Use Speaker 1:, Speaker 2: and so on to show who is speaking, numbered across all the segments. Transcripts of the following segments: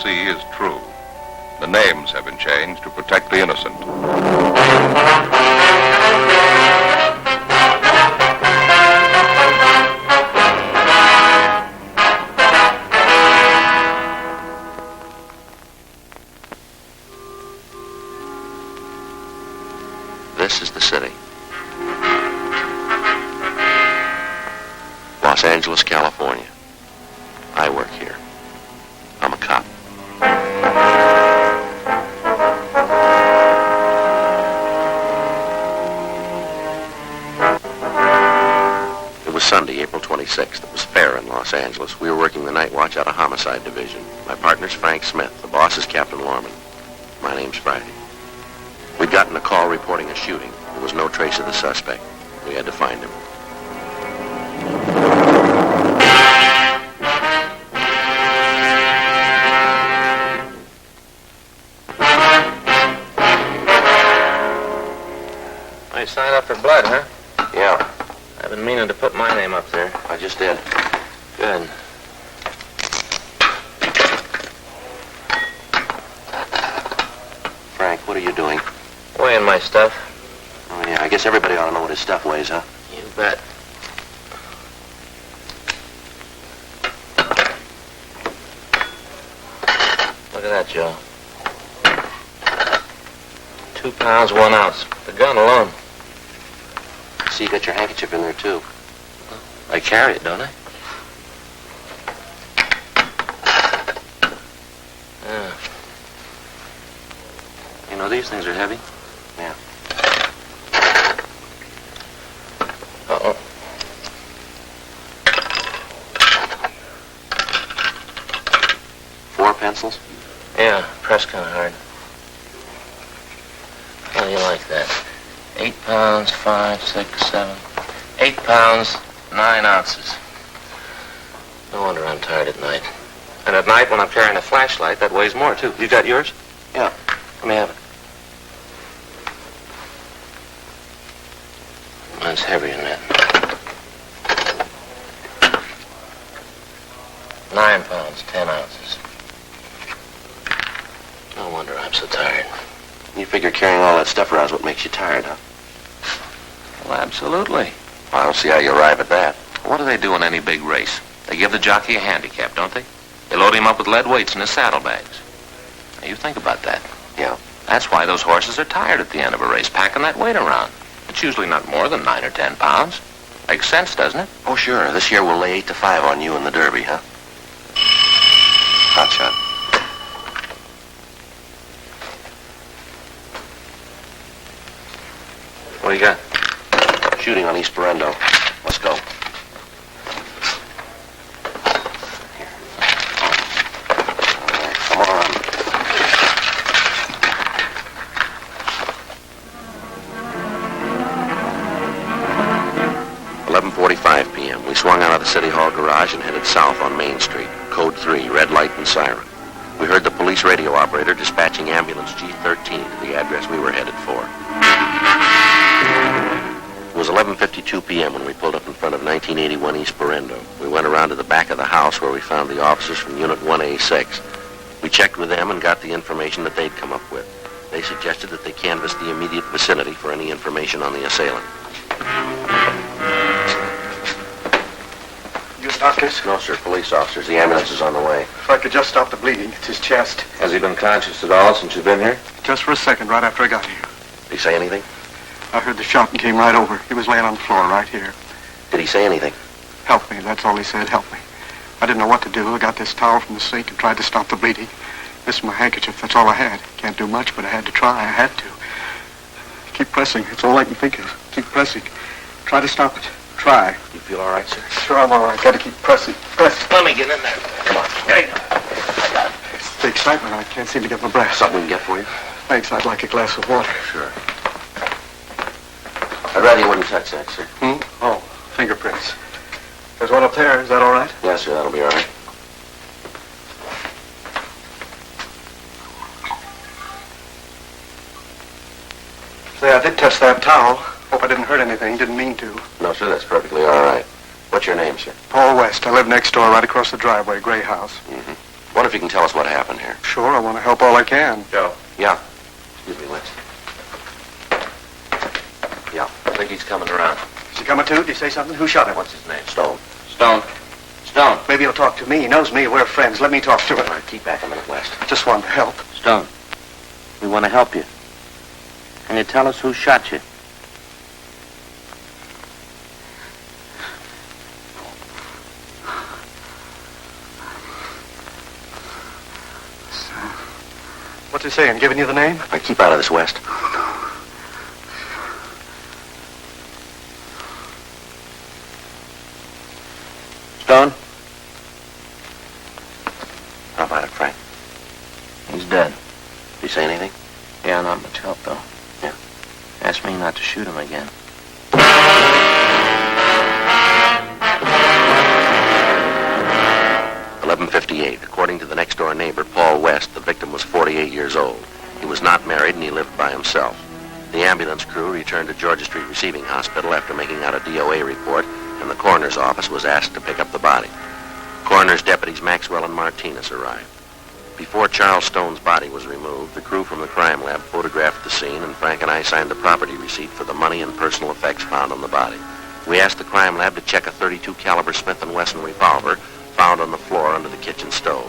Speaker 1: see is true. The names have been changed to protect the innocent.
Speaker 2: This is the city. Los Angeles, California. I work here. I'm a cop. It was Sunday, April 26th. It was fair in Los Angeles. We were working the night watch out of Homicide Division. My partner's Frank Smith. The boss is Captain Lorman. My name's Friday. We'd gotten a call reporting a shooting. There was no trace of the suspect. We had to find him.
Speaker 3: You signed up for blood, huh?
Speaker 2: Yeah,
Speaker 3: I've been meaning to put my name up there.
Speaker 2: I just did.
Speaker 3: Good.
Speaker 2: Frank, what are you doing?
Speaker 3: Weighing my stuff.
Speaker 2: Oh, yeah, I guess everybody ought to know what his stuff weighs, huh?
Speaker 3: You bet. Look at that, Joe. 2 pounds, 1 ounce. The gun alone.
Speaker 2: See, you got your handkerchief in there, too.
Speaker 3: I carry it, don't I? Yeah.
Speaker 2: You know, these things are heavy. Yeah.
Speaker 3: Uh-oh.
Speaker 2: Four pencils?
Speaker 3: Yeah, press kind of hard. How do you like that? 8 pounds, 5, 6, 7. 8 pounds, 9 ounces. No wonder I'm tired at night. And at night, when I'm carrying a flashlight, that weighs more, too. You got yours?
Speaker 2: Yeah.
Speaker 3: Let me have it. Mine's heavier than that. 9 pounds, 10 ounces. No wonder I'm so tired.
Speaker 2: You figure carrying all that stuff around is what makes you tired, huh?
Speaker 4: Well, absolutely.
Speaker 2: I don't see how you arrive at that.
Speaker 4: What do they do in any big race? They give the jockey a handicap, don't they? They load him up with lead weights in his saddlebags. Now, you think about that.
Speaker 2: Yeah.
Speaker 4: That's why those horses are tired at the end of a race, packing that weight around. It's usually not more than 9 or 10 pounds. Makes sense, doesn't it?
Speaker 2: Oh, sure. This year we'll lay 8 to 5 on you in the Derby, huh? Hot shot.
Speaker 3: What do you got?
Speaker 2: Shooting on East Berendo. Let's go. Here. All right, come on. .45 p.m. We swung out of the City Hall garage and headed south on Main Street. Code 3, red light and siren. We heard the police radio operator dispatching ambulance G13 to the address we were headed for. It was 11:52 p.m. when we pulled up in front of 1981 East Berendo. We went around to the back of the house where we found the officers from Unit 1A6. We checked with them and got the information that they'd come up with. They suggested that they canvass the immediate vicinity for any information on the assailant.
Speaker 5: You doctors?
Speaker 2: No, sir. Police officers. The ambulance is on the way.
Speaker 5: If I could just stop the bleeding. It's his chest.
Speaker 3: Has he been conscious at all since you've been here?
Speaker 5: Just for a second, right after I got here.
Speaker 2: Did he say anything?
Speaker 5: I heard the shot and came right over. He was laying on the floor right here.
Speaker 2: Did he say anything?
Speaker 5: Help me, that's all he said, help me. I didn't know what to do. I got this towel from the sink and tried to stop the bleeding. This is my handkerchief, that's all I had. Can't do much, but I had to try. I had to. Keep pressing, that's all I can think of. Keep pressing. Try to stop it. Try.
Speaker 2: You feel all right, sir?
Speaker 5: Sure, I'm all right. Got to keep pressing. Press.
Speaker 3: Let me get in there.
Speaker 2: Come on.
Speaker 3: There you go.
Speaker 2: I got it.
Speaker 5: It's the excitement. I can't seem to get my breath.
Speaker 2: Something we can get for you?
Speaker 5: Thanks, I'd like a glass of water.
Speaker 2: Sure. I'd rather you wouldn't touch that, sir.
Speaker 5: Oh, fingerprints. There's one up there. Is that all right?
Speaker 2: Yes, sir. That'll be all right.
Speaker 5: Say, I did touch that towel. Hope I didn't hurt anything. Didn't mean to.
Speaker 2: No, sir. That's perfectly all right. What's your name, sir?
Speaker 5: Paul West. I live next door, right across the driveway, gray house.
Speaker 2: Mm-hmm. Wonder if you can tell us what happened here.
Speaker 5: Sure, I want to help all I can.
Speaker 4: Joe.
Speaker 2: Yeah. Excuse me, West.
Speaker 4: Yeah, I think he's coming around.
Speaker 5: Is he coming too? Did he say something? Who shot him?
Speaker 4: What's his name?
Speaker 2: Stone.
Speaker 4: Stone. Stone.
Speaker 5: Maybe he'll talk to me. He knows me. We're friends. Let me talk to him.
Speaker 2: All right, keep back a minute, West.
Speaker 5: Just wanted to help.
Speaker 3: Stone, we want to help you. Can you tell us who shot you?
Speaker 5: What's he saying? Giving you the name?
Speaker 2: All right, keep out of this, West.
Speaker 3: Stone?
Speaker 2: How about it, Frank?
Speaker 3: He's dead.
Speaker 2: Did he say anything?
Speaker 3: Yeah, not much help, though.
Speaker 2: Yeah.
Speaker 3: Asked me not to shoot him again.
Speaker 2: 11:58. According to the next-door neighbor, Paul West, the victim was 48 years old. He was not married and he lived by himself. The ambulance crew returned to Georgia Street Receiving Hospital after making out a DOA report, and the coroner's office was asked to pick up the body. Coroner's deputies Maxwell and Martinez arrived. Before Charles Stone's body was removed, the crew from the crime lab photographed the scene, and Frank and I signed the property receipt for the money and personal effects found on the body. We asked the crime lab to check a .32 caliber Smith & Wesson revolver found on the floor under the kitchen stove.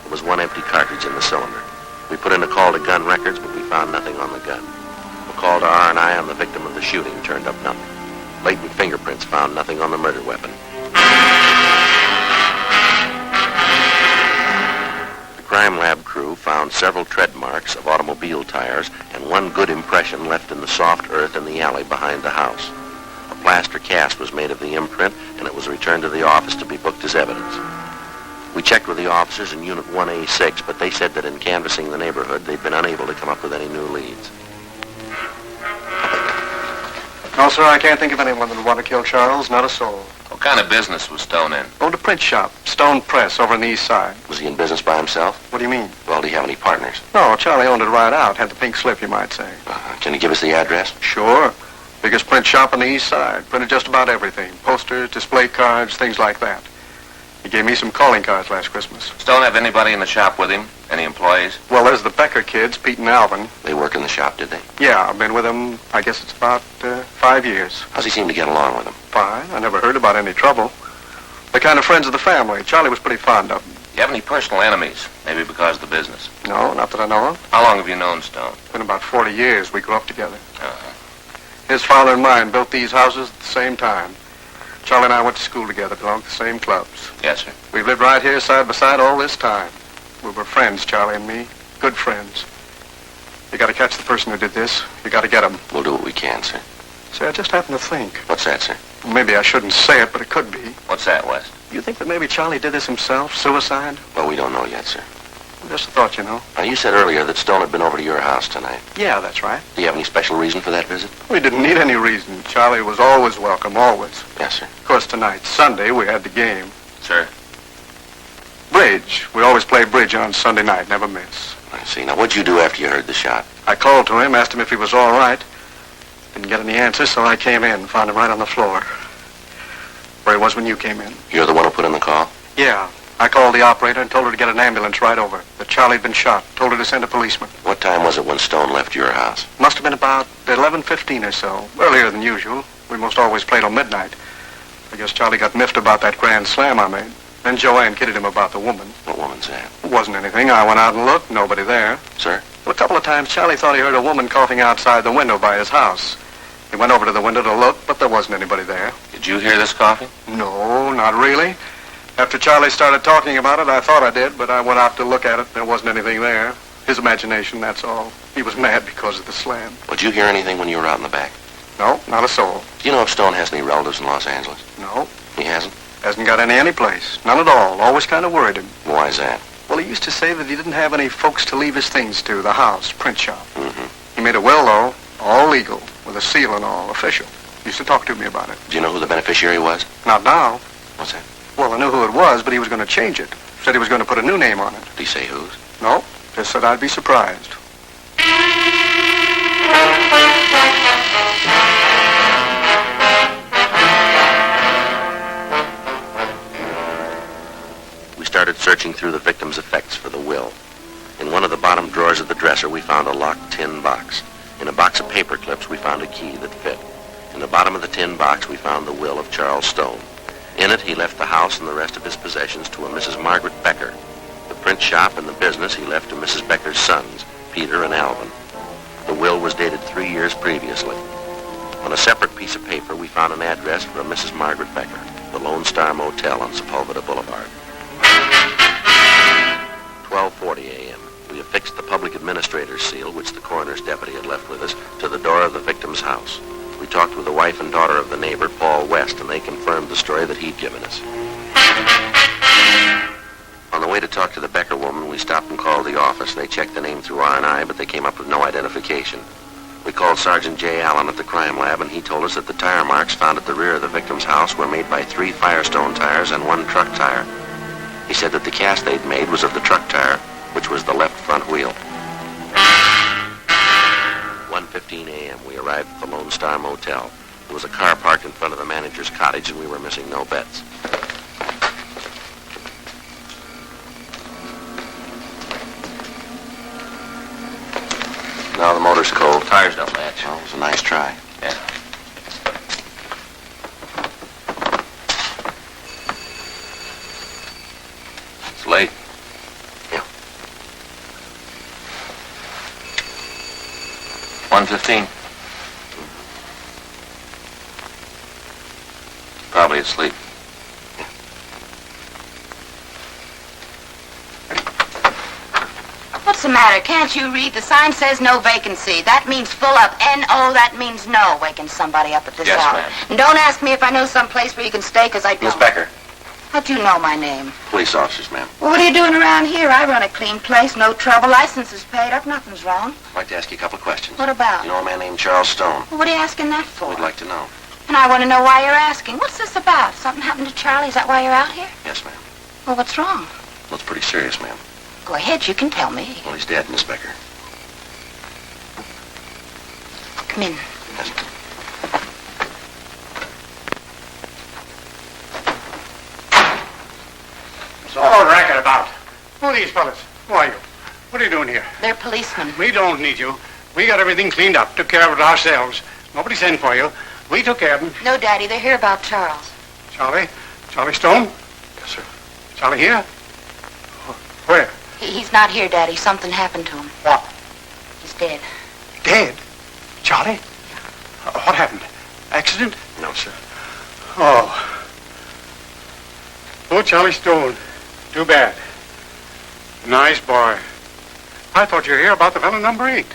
Speaker 2: There was one empty cartridge in the cylinder. We put in a call to gun records, but we found nothing on the gun. A call to R&I on the victim of the shooting turned up nothing. Latent fingerprints found nothing on the murder weapon. The crime lab crew found several tread marks of automobile tires and one good impression left in the soft earth in the alley behind the house. A plaster cast was made of the imprint, and it was returned to the office to be booked as evidence. We checked with the officers in Unit 1A6, but they said that in canvassing the neighborhood, they'd been unable to come up with any new leads.
Speaker 5: No, sir, I can't think of anyone that would want to kill Charles. Not a soul.
Speaker 4: What kind of business was Stone in?
Speaker 5: Owned a print shop, Stone Press, over on the east side.
Speaker 2: Was he in business by himself?
Speaker 5: What do you mean?
Speaker 2: Well, do you have any partners?
Speaker 5: No, Charlie owned it right out. Had the pink slip, you might say.
Speaker 2: Can you give us the address?
Speaker 5: Sure. Biggest print shop on the east side. Printed just about everything. Posters, display cards, things like that. He gave me some calling cards last Christmas.
Speaker 4: Stone have anybody in the shop with him? Any employees?
Speaker 5: Well, there's the Becker kids, Pete and Alvin.
Speaker 2: They work in the shop, did they?
Speaker 5: Yeah, I've been with them, I guess it's about 5 years.
Speaker 2: How's he seem to get along with them?
Speaker 5: Fine. I never heard about any trouble. They're kind of friends of the family. Charlie was pretty fond of them.
Speaker 4: You have any personal enemies? Maybe because of the business?
Speaker 5: No, not that I know of.
Speaker 4: How long have you known Stone?
Speaker 5: It's been about 40 years. We grew up together.
Speaker 4: Uh-huh.
Speaker 5: His father and mine built these houses at the same time. Charlie and I went to school together, belonged to the same clubs.
Speaker 4: Yes, sir.
Speaker 5: We've lived right here side by side all this time. We were friends, Charlie and me. Good friends. You got to catch the person who did this. You got to get him.
Speaker 2: We'll do what we can, sir.
Speaker 5: Say, I just happened to think.
Speaker 2: What's that, sir?
Speaker 5: Maybe I shouldn't say it, but it could be.
Speaker 4: What's that, West?
Speaker 5: You think that maybe Charlie did this himself? Suicide?
Speaker 2: Well, we don't know yet, sir.
Speaker 5: Just a thought, you know.
Speaker 2: Now, you said earlier that Stone had been over to your house tonight.
Speaker 5: Yeah, that's right.
Speaker 2: Do you have any special reason for that visit?
Speaker 5: We didn't need any reason. Charlie was always welcome, always.
Speaker 2: Yes, sir.
Speaker 5: Of course, tonight, Sunday, we had the game.
Speaker 4: Sir?
Speaker 5: Bridge. We always play bridge on Sunday night, never miss.
Speaker 2: I see. Now, what'd you do after you heard the shot?
Speaker 5: I called to him, asked him if he was all right. Didn't get any answer, so I came in, found him right on the floor. Where he was when you came in.
Speaker 2: You're the one who put in the call?
Speaker 5: Yeah. I called the operator and told her to get an ambulance right over. That Charlie had been shot. Told her to send a policeman.
Speaker 2: What time was it when Stone left your house?
Speaker 5: Must have been about 11:15 or so. Earlier than usual. We most always play till midnight. I guess Charlie got miffed about that grand slam I made. Then Joanne kidded him about the woman.
Speaker 2: What woman's that?
Speaker 5: It wasn't anything. I went out and looked. Nobody there.
Speaker 2: Sir?
Speaker 5: Well, a couple of times Charlie thought he heard a woman coughing outside the window by his house. He went over to the window to look, but there wasn't anybody there.
Speaker 4: Did you hear this coughing?
Speaker 5: No, not really. After Charlie started talking about it, I thought I did, but I went out to look at it. There wasn't anything there. His imagination, that's all. He was mad because of the slam.
Speaker 2: Did you hear anything when you were out in the back?
Speaker 5: No, not a soul.
Speaker 2: Do you know if Stone has any relatives in Los Angeles?
Speaker 5: No.
Speaker 2: He hasn't?
Speaker 5: Hasn't got any place. None at all. Always kind of worried him.
Speaker 2: Why is that?
Speaker 5: Well, he used to say that he didn't have any folks to leave his things to, the house, print shop.
Speaker 2: Mm-hmm.
Speaker 5: He made a will, though, all legal, with a seal and all, official. He used to talk to me about it.
Speaker 2: Do you know who the beneficiary was?
Speaker 5: Not now.
Speaker 2: What's that?
Speaker 5: Well, I knew who it was, but he was going to change it. Said he was going to put a new name on it.
Speaker 2: Did he say whose?
Speaker 5: No, just said I'd be surprised. We
Speaker 2: started searching through the victim's effects a locked tin box. In a box of paper clips, we found a key that fit. In the bottom of the tin box, we found the will of Charles Stone. In it, he left the house and the rest of his possessions to a Mrs. Margaret Becker. The print shop and the business he left to Mrs. Becker's sons, Peter and Alvin. The will was dated 3 years previously. On a separate piece of paper, we found an address for a Mrs. Margaret Becker, the Lone Star Motel on Sepulveda Boulevard. 12:40 a.m. We affixed the public administrator's seal, which the coroner's deputy had left with us, to the door of the victim's house. We talked with the wife and daughter of the neighbor, Paul West, and they confirmed the story that he'd given us. On the way to talk to the Becker woman, we stopped and called the office. They checked the name through R&I, but they came up with no identification. We called Sergeant J. Allen at the crime lab, and he told us that the tire marks found at the rear of the victim's house were made by 3 Firestone tires and 1 truck tire. He said that the cast they'd made was of the truck tire, which was the left front wheel. 1:15 a.m. We arrived at the Lone Star Motel. There was a car parked in front of the manager's cottage, and we were missing no bets. Now the motor's cold.
Speaker 4: Tires don't match.
Speaker 2: Well, it was a nice try.
Speaker 4: Yeah. It's late.
Speaker 2: Yeah.
Speaker 4: 1:15. Probably asleep.
Speaker 6: What's the matter? Can't you read? The sign says no vacancy. That means full up. N-O, that means no. Waking somebody up at this
Speaker 4: Yes,
Speaker 6: hour.
Speaker 4: ma'am.
Speaker 6: And don't ask me if I know some place where you can stay, because I don't.
Speaker 2: Miss Becker.
Speaker 6: How'd you know my name?
Speaker 2: Police officers, ma'am.
Speaker 6: Well, what are you doing around here? I run a clean place, no trouble. License is paid up, nothing's wrong.
Speaker 2: I'd like to ask you a couple of questions.
Speaker 6: What about?
Speaker 2: You know a man named Charles Stone?
Speaker 6: Well, what are you asking that for?
Speaker 2: We'd like to know.
Speaker 6: And I want to know why you're asking. What's this about? Something happened to Charlie? Is that why you're out here?
Speaker 2: Yes, ma'am.
Speaker 6: Well, what's wrong?
Speaker 2: Well, it's pretty serious, ma'am.
Speaker 6: Go ahead, you can tell me.
Speaker 2: Well, he's dead, Miss Becker.
Speaker 6: Come in.
Speaker 2: Yes, ma'am.
Speaker 5: What's all the racket about? Who are these fellas? Who are you? What are you doing here?
Speaker 6: They're policemen.
Speaker 5: We don't need you. We got everything cleaned up, took care of it ourselves. Nobody sent for you. We took care of them.
Speaker 6: No, Daddy, they're here about Charles.
Speaker 5: Charlie? Charlie Stone?
Speaker 2: Yes, sir.
Speaker 5: Charlie here? Where?
Speaker 6: He's not here, Daddy. Something happened to him.
Speaker 5: What?
Speaker 6: He's dead.
Speaker 5: Dead? Charlie? What happened? Accident?
Speaker 2: No, sir.
Speaker 5: Oh. Oh, Charlie Stone. Too bad. Nice boy. I thought you were here about the fellow number 8.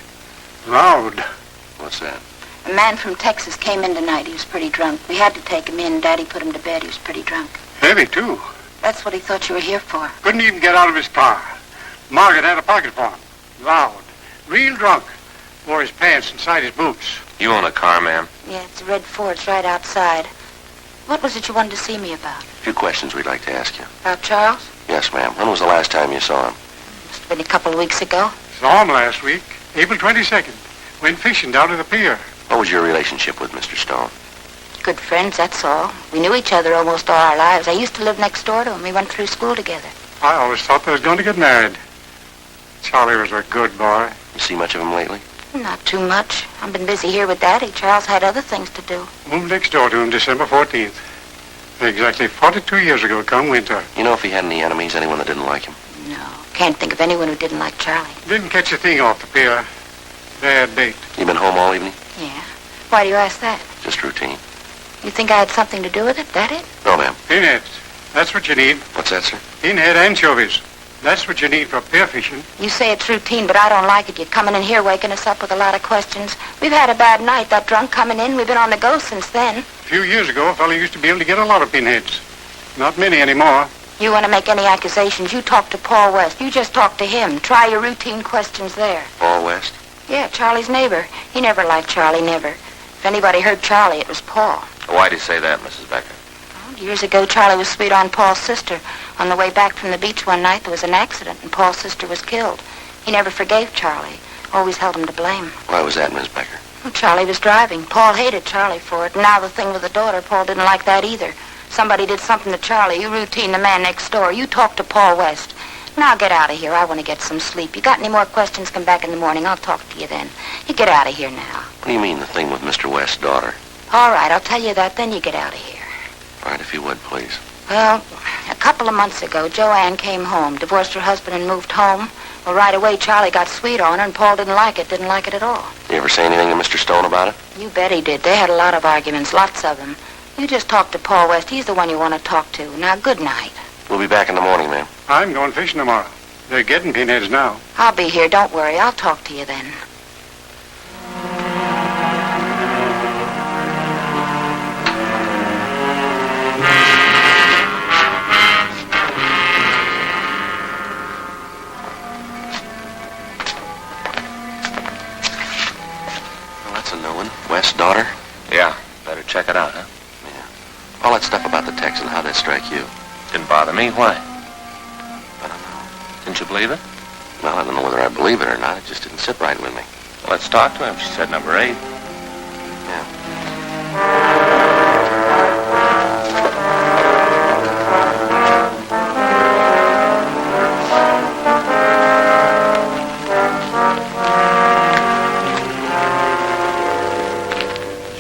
Speaker 5: Loud.
Speaker 2: What's that?
Speaker 6: A man from Texas came in tonight. He was pretty drunk. We had to take him in. Daddy put him to bed. He was pretty drunk.
Speaker 5: Heavy, too.
Speaker 6: That's what he thought you were here for.
Speaker 5: Couldn't even get out of his car. Margaret had a pocket for him. Loud. Real drunk. Wore his pants inside his boots.
Speaker 4: You own a car, ma'am?
Speaker 6: Yeah, it's a red Ford. It's right outside. What was it you wanted to see me about?
Speaker 2: A few questions we'd like to ask you.
Speaker 6: About Charles?
Speaker 2: Yes, ma'am. When was the last time you saw him?
Speaker 6: Must have been a couple of weeks ago.
Speaker 5: Saw him last week, April 22nd. Went fishing down to the pier.
Speaker 2: What was your relationship with Mr. Stone?
Speaker 6: Good friends, that's all. We knew each other almost all our lives. I used to live next door to him. We went through school together.
Speaker 5: I always thought they was going to get married. Charlie was a good boy.
Speaker 2: You see much of him lately?
Speaker 6: Not too much. I've been busy here with Daddy. Charles had other things to do.
Speaker 5: Moved next door to him December 14th. Exactly 42 years ago, come winter.
Speaker 2: You know if he had any enemies, anyone that didn't like him?
Speaker 6: No, can't think of anyone who didn't like Charlie.
Speaker 5: Didn't catch a thing off the pier. Bad bait.
Speaker 2: You been home all evening?
Speaker 6: Yeah. Why do you ask that?
Speaker 2: Just routine.
Speaker 6: You think I had something to do with it? That it?
Speaker 2: No, ma'am.
Speaker 5: Pinheads. That's what you need.
Speaker 2: What's that, sir?
Speaker 5: Pinhead anchovies. That's what you need for pier fishing.
Speaker 6: You say it's routine, but I don't like it. You're coming in here waking us up with a lot of questions. We've had a bad night. That drunk coming in. We've been on the go since then.
Speaker 5: A few years ago, a fellow used to be able to get a lot of pinheads. Not many anymore.
Speaker 6: You want to make any accusations, you talk to Paul West. You just talk to him. Try your routine questions there.
Speaker 2: Paul West?
Speaker 6: Yeah, Charlie's neighbor. He never liked Charlie, never. If anybody heard Charlie, it was Paul.
Speaker 4: Why'd he say that, Mrs. Becker?
Speaker 6: Well, years ago, Charlie was sweet on Paul's sister. On the way back from the beach one night, there was an accident, and Paul's sister was killed. He never forgave Charlie. Always held him to blame.
Speaker 2: Why was that, Miss Becker?
Speaker 6: Well, Charlie was driving. Paul hated Charlie for it. And now the thing with the daughter, Paul didn't like that either. Somebody did something to Charlie. You routine the man next door. You talk to Paul West. Now get out of here. I want to get some sleep. You got any more questions, come back in the morning. I'll talk to you then. You get out of here now.
Speaker 2: What do you mean, the thing with Mr. West's daughter?
Speaker 6: All right, I'll tell you that, then you get out of here.
Speaker 2: All right, if you would, please.
Speaker 6: Well, a couple of months ago, Joanne came home, divorced her husband and moved home. Well, right away, Charlie got sweet on her, and Paul didn't like it at all.
Speaker 2: You ever say anything to Mr. Stone about it?
Speaker 6: You bet he did. They had a lot of arguments, lots of them. You just talk to Paul West. He's the one you want to talk to. Now, good night.
Speaker 2: We'll be back in the morning, ma'am.
Speaker 5: I'm going fishing tomorrow. They're getting pinheads now.
Speaker 6: I'll be here. Don't worry. I'll talk to you then.
Speaker 2: Well, that's a new one. West's daughter?
Speaker 4: Yeah, better check it out, huh?
Speaker 2: Yeah. All that stuff about the Texan, how'd that strike you?
Speaker 4: Didn't bother me. Why?
Speaker 2: I don't know.
Speaker 4: Didn't you believe it?
Speaker 2: Well, I don't know whether I believe it or not. It just didn't sit right with me.
Speaker 4: Well, let's talk to him. She said number 8.
Speaker 2: Yeah.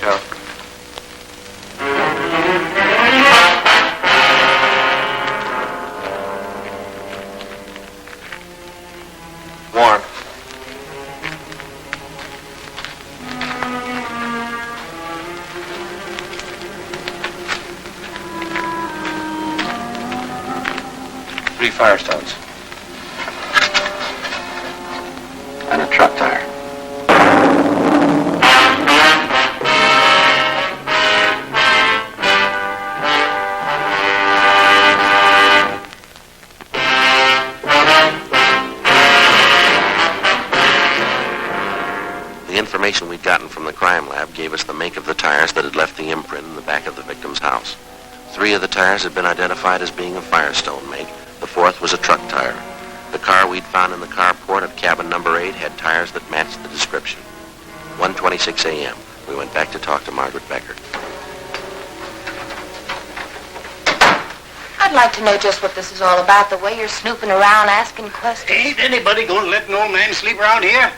Speaker 4: Sure. Warm. Three Firestones.
Speaker 2: And a truck tire. The information we'd gotten from the crime lab gave us the make of the tires that had left the imprint in the back of the victim's house. 3 of the tires had been identified as being a Firestone make. The 4th was a truck tire. The car we'd found in the carport of cabin number 8 had tires that matched the description. 1:26 a.m. We went back to talk to Margaret Becker.
Speaker 6: I'd like to know just what this is all about, the way you're snooping around asking questions.
Speaker 5: Ain't anybody going to let an old man sleep around here?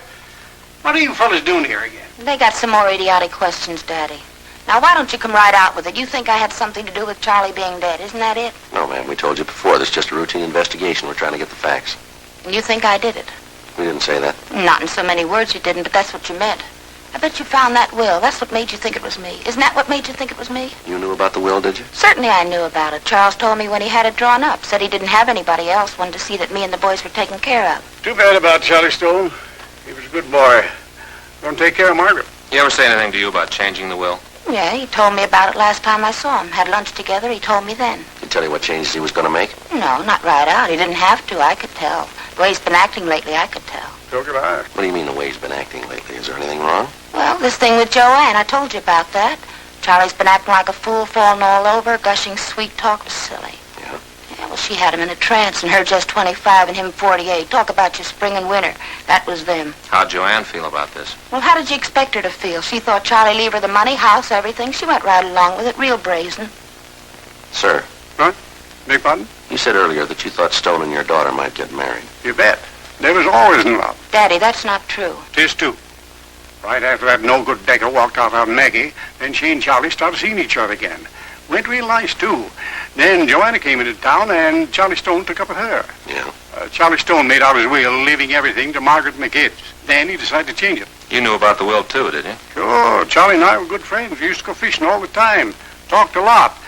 Speaker 5: What are you fellas doing here again?
Speaker 6: They got some more idiotic questions, Daddy. Now, why don't you come right out with it? You think I had something to do with Charlie being dead, isn't that it?
Speaker 2: No, ma'am, we told you before. This is just a routine investigation. We're trying to get the facts.
Speaker 6: And you think I did it?
Speaker 2: We didn't say that.
Speaker 6: Not in so many words you didn't, but that's what you meant. I bet you found that will. That's what made you think it was me. Isn't that what made you think it was me?
Speaker 2: You knew about the will, did you?
Speaker 6: Certainly I knew about it. Charles told me when he had it drawn up. Said he didn't have anybody else. Wanted to see that me and the boys were taken care of.
Speaker 5: Too bad about Charlie Stone. He was a good boy. Going to take care of Margaret.
Speaker 4: He ever say anything to you about changing the will?
Speaker 6: Yeah, he told me about it last time I saw him. Had lunch together. He told me then.
Speaker 2: Did he tell you what changes he was going to make?
Speaker 6: No, not right out. He didn't have to. I could tell. The way he's been acting lately, I could tell.
Speaker 5: So could I.
Speaker 2: What do you mean the way he's been acting lately? Is there anything wrong?
Speaker 6: Well, this thing with Joanne, I told you about that. Charlie's been acting like a fool, falling all over, gushing sweet talk was silly.
Speaker 2: Yeah?
Speaker 6: Yeah, well, she had him in a trance, and her just 25 and him 48. Talk about your spring and winter. That was them.
Speaker 4: How'd Joanne feel about this?
Speaker 6: Well, how did you expect her to feel? She thought Charlie leave her the money, house, everything. She went right along with it, real brazen.
Speaker 2: Sir,
Speaker 5: Huh? Beg pardon?
Speaker 2: you said earlier that you thought Stone and your daughter might get married.
Speaker 5: You bet. They was always in love.
Speaker 6: Daddy, that's not true.
Speaker 5: 'Tis too. Right after that no-good Decker walked out on Maggie, then she and Charlie started seeing each other again. Went real nice, too. Then Joanna came into town, and Charlie Stone took up with her.
Speaker 2: Yeah.
Speaker 5: Charlie Stone made out his will, leaving everything to Margaret and the kids. Then he decided to change it.
Speaker 4: You knew about the will, too, did you?
Speaker 5: Sure, Charlie and I were good friends. We used to go fishing all the time. Talked a lot.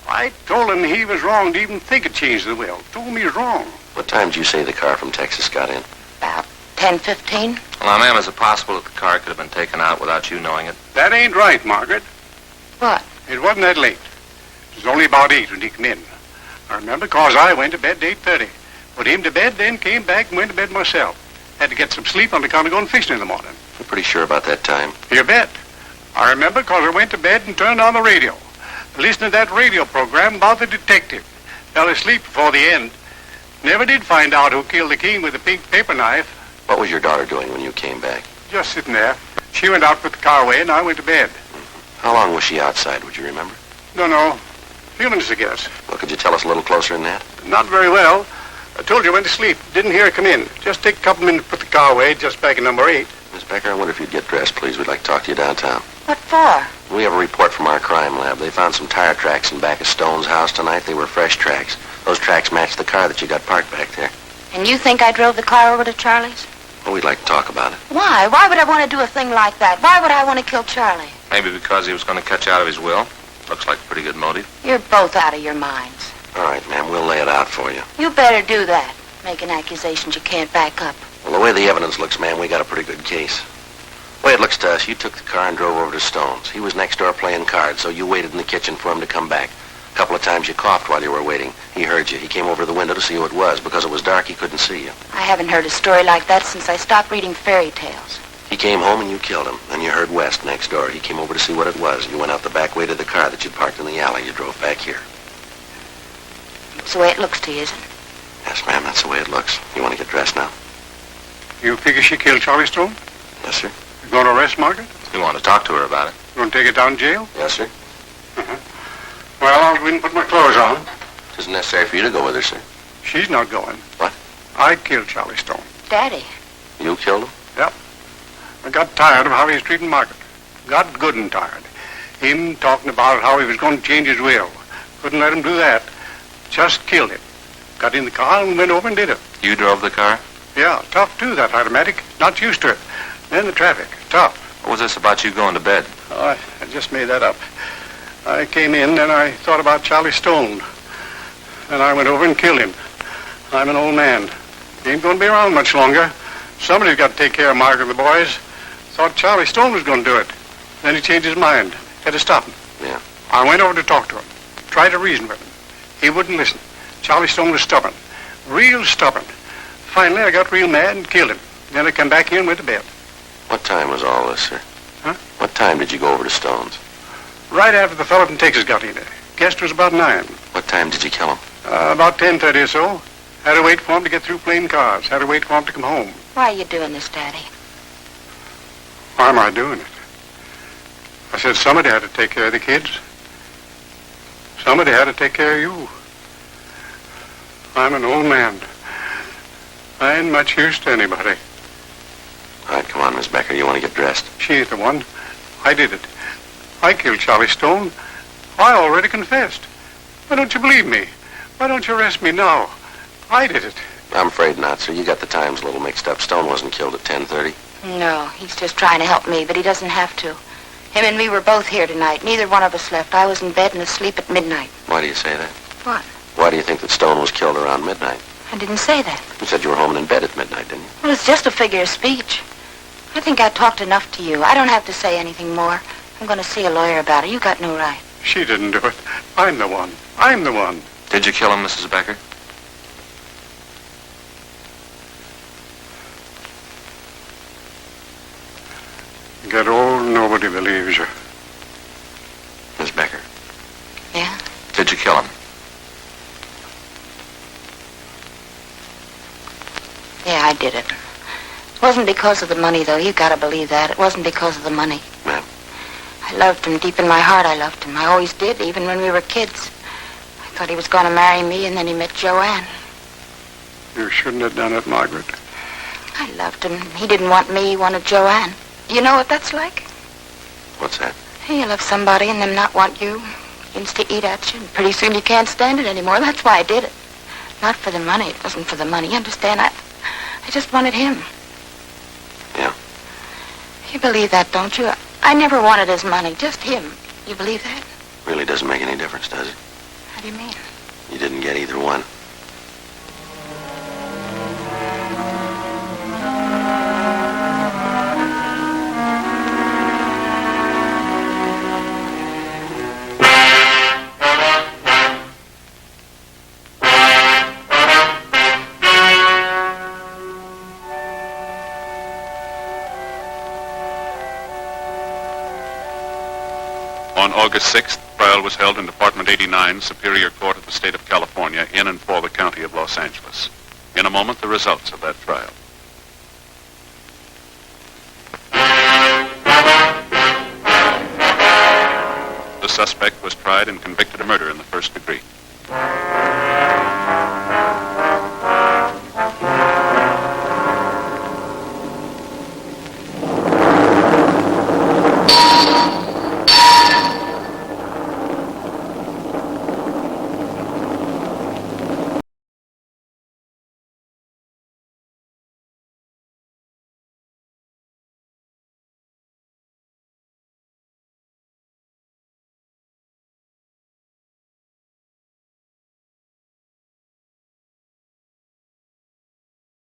Speaker 5: I told him he was wrong to even think of changing the will. Told him he was wrong.
Speaker 2: What time did you say the car from Texas got in?
Speaker 6: About 10:15.
Speaker 4: Well, now, ma'am, is it possible that the car could have been taken out without you knowing it?
Speaker 5: That ain't right, Margaret.
Speaker 6: What?
Speaker 5: It wasn't that late. It was only about 8 when he came in. I remember, 'cause I went to bed at 8:30. Put him to bed, then came back and went to bed myself. Had to get some sleep on account of going fishing in the morning.
Speaker 2: You're pretty sure about that time?
Speaker 5: You bet. I remember 'cause I went to bed and turned on the radio. Listened to that radio program about the detective. Fell asleep before the end. Never did find out who killed the king with the pink paper knife.
Speaker 2: What was your daughter doing when you came back?
Speaker 5: Just sitting there. She went out with the car away and I went to bed.
Speaker 2: How long was she outside, would you remember?
Speaker 5: Don't know. Few minutes, I guess.
Speaker 2: Well, could you tell us a little closer than that?
Speaker 5: Not very well. I told you I went to sleep. Didn't hear her come in. Just take a couple minutes to put the car away, just back in number 8.
Speaker 2: Miss Becker, I wonder if you'd get dressed, please. We'd like to talk to you downtown.
Speaker 6: What for?
Speaker 2: We have a report from our crime lab. They found some tire tracks in back of Stone's house tonight. They were fresh tracks. Those tracks matched the car that you got parked back there.
Speaker 6: And you think I drove the car over to Charlie's?
Speaker 2: Well, we'd like to talk about it.
Speaker 6: Why? Why would I want to do a thing like that? Why would I want to kill Charlie?
Speaker 4: Maybe because he was going to cut you out of his will. Looks like a pretty good motive.
Speaker 6: You're both out of your minds.
Speaker 2: All right, ma'am, we'll lay it out for you.
Speaker 6: You better do that. Making accusations you can't back up.
Speaker 2: Well, the way the evidence looks, ma'am, we got a pretty good case. The way it looks to us, you took the car and drove over to Stone's. He was next door playing cards, so you waited in the kitchen for him to come back. A couple of times you coughed while you were waiting. He heard you. He came over to the window to see who it was. Because it was dark, he couldn't see you.
Speaker 6: I haven't heard a story like that since I stopped reading fairy tales.
Speaker 2: He came home and you killed him. Then you heard West next door. He came over to see what it was. You went out the back way to the car that you parked in the alley. You drove back here.
Speaker 6: It's the way it looks to you, isn't it?
Speaker 2: Yes, ma'am, that's the way it looks. You want to get dressed now?
Speaker 5: You figure she killed Charlie Stone?
Speaker 2: Yes, sir.
Speaker 5: You going to arrest Margaret?
Speaker 4: We want to talk to her about it.
Speaker 5: You going to take her down to jail?
Speaker 2: Yes, sir.
Speaker 5: Well, I'll go in and put my clothes on.
Speaker 2: It isn't necessary for you to go with her, sir.
Speaker 5: She's not going.
Speaker 2: What?
Speaker 5: I killed Charlie Stone.
Speaker 6: Daddy.
Speaker 2: You killed him?
Speaker 5: Yep. I got tired of how he was treating Margaret. Got good and tired. Him talking about how he was going to change his will. Couldn't let him do that. Just killed him. Got in the car and went over and did it.
Speaker 4: You drove the car?
Speaker 5: Yeah, tough too, that automatic. Not used to it. Then the traffic. Tough.
Speaker 4: What was this about you going to bed?
Speaker 5: Oh, I just made that up. I came in and I thought about Charlie Stone. And I went over and killed him. I'm an old man. He ain't going to be around much longer. Somebody's got to take care of Margaret and the boys. Thought Charlie Stone was going to do it. Then he changed his mind. Had to stop him.
Speaker 2: Yeah.
Speaker 5: I went over to talk to him. Tried to reason with him. He wouldn't listen. Charlie Stone was stubborn. Real stubborn. Finally, I got real mad and killed him. Then I come back here and went to bed.
Speaker 2: What time was all this, sir?
Speaker 5: Huh?
Speaker 2: What time did you go over to Stone's?
Speaker 5: Right after the fellow from Texas got in there. Guessed it was about 9.
Speaker 2: What time did you kill him?
Speaker 5: About 10:30 or so. Had to wait for him to get through playing cards. Had to wait for him to come home.
Speaker 6: Why are you doing this, Daddy?
Speaker 5: Why am I doing it? I said somebody had to take care of the kids. Somebody had to take care of you. I'm an old man. I ain't much use to anybody.
Speaker 2: All right, come on, Miss Becker. You want to get dressed?
Speaker 5: She ain't the one. I did it. I killed Charlie Stone. I already confessed. Why don't you believe me? Why don't you arrest me now? I did it.
Speaker 2: I'm afraid not, sir. You got the times a little mixed up. Stone wasn't killed at 10:30.
Speaker 6: No, he's just trying to help me, but he doesn't have to. Him and me were both here tonight. Neither one of us left. I was in bed and asleep at midnight.
Speaker 2: Why do you say that?
Speaker 6: What?
Speaker 2: Why do you think that Stone was killed around midnight?
Speaker 6: I didn't say that.
Speaker 2: You said you were home and in bed at midnight, didn't you?
Speaker 6: Well, it's just a figure of speech. I think I talked enough to you. I don't have to say anything more. I'm going to see a lawyer about it. You got no right.
Speaker 5: She didn't do it. I'm the one. I'm the one.
Speaker 4: Did you kill him, Mrs. Becker?
Speaker 5: Get old, nobody believes you.
Speaker 2: Miss Becker.
Speaker 6: Yeah?
Speaker 4: Did you kill him?
Speaker 6: Yeah, I did it. It wasn't because of the money, though. You gotta believe that. It wasn't because of the money.
Speaker 2: Ma'am?
Speaker 6: I loved him. Deep in my heart, I loved him. I always did, even when we were kids. I thought he was going to marry me, and then he met Joanne.
Speaker 5: You shouldn't have done it, Margaret.
Speaker 6: I loved him. He didn't want me. He wanted Joanne. You know what that's like?
Speaker 2: What's that?
Speaker 6: You love somebody and them not want you. Begins to eat at you, and pretty soon you can't stand it anymore. That's why I did it. Not for the money. It wasn't for the money. You understand? I just wanted him.
Speaker 2: Yeah.
Speaker 6: You believe that, don't you? I never wanted his money, just him. You believe that?
Speaker 2: Really doesn't make any difference, does it?
Speaker 6: How do you mean?
Speaker 2: You didn't get either one.
Speaker 7: On August 6th, trial was held in Department 89, Superior Court of the State of California, in and for the County of Los Angeles. In a moment, the results of that trial. The suspect was tried and convicted of murder in the first degree.